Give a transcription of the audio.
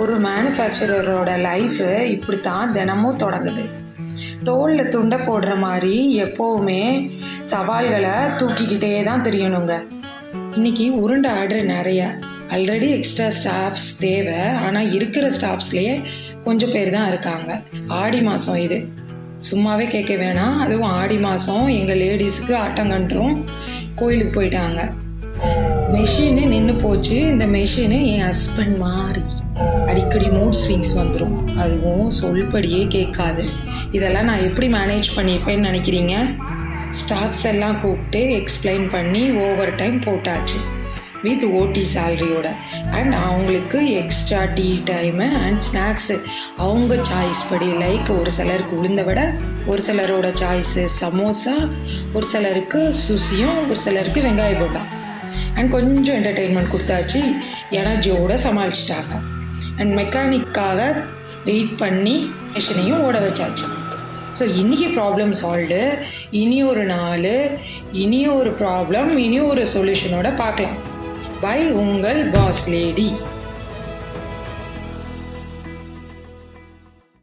ஒரு மேனுஃபேக்சரரோட லைஃபு இப்படி தான் தினமும் தொடங்குது. தோளில் துண்டை போடுற மாதிரி எப்போவுமே சவால்களை தூக்கிக்கிட்டே தான் தெரியணுங்க. இன்றைக்கி உருண்டை ஆர்டர் நிறைய, ஆல்ரெடி எக்ஸ்ட்ரா ஸ்டாஃப்ஸ் தேவை. ஆனால் இருக்கிற ஸ்டாஃப்ஸ்லேயே கொஞ்சம் பேர் தான் இருக்காங்க. ஆடி மாதம் இது, சும்மாவே கேட்க வேணாம். அதுவும் ஆடி மாதம் எங்கள் லேடிஸுக்கு ஆட்டங்கன்றும் கோயிலுக்கு போயிட்டாங்க. மெஷினு நின்று போச்சு. இந்த மெஷினு என் ஹஸ்பண்ட் மாதிரி அடிக்கடி மூட் ஸ்விங்ஸ் வந்துடும். அதுவும் சொல்படியே கேட்காது. இதெல்லாம் நான் எப்படி மேனேஜ் பண்ணியிருப்பேன்னு நினைக்கிறீங்க? ஸ்டாஃப்ஸ் எல்லாம் கூப்பிட்டு எக்ஸ்பிளைன் பண்ணி ஓவர் டைம் போட்டாச்சு வித் ஓடி சேலரியோட. அண்ட் அவங்களுக்கு extra tea time and snacks அவங்க சாய்ஸ் படி. லைக் ஒரு சிலருக்கு உளுந்த வடை, ஒரு சிலரோட சாய்ஸு சமோசா, ஒரு சிலருக்கு சுசியும், ஒரு சிலருக்கு வெங்காய போட்டா. அண்ட் கொஞ்சம் என்டர்டெயின்மெண்ட் கொடுத்தாச்சு. எனர்ஜியோடு சமாளிச்சிட்டாங்க. அண்ட் மெக்கானிக்காக வெயிட் பண்ணி மிஷினையும் ஓட வச்சாச்சு. ஸோ இன்றைக்கி ப்ராப்ளம் சால்வ்டு. இனி ஒரு நாள், இனி ஒரு ப்ராப்ளம், இனி ஒரு சொல்யூஷனோட பார்க்கலாம். பை உங்கள் பாஸ் லேடி.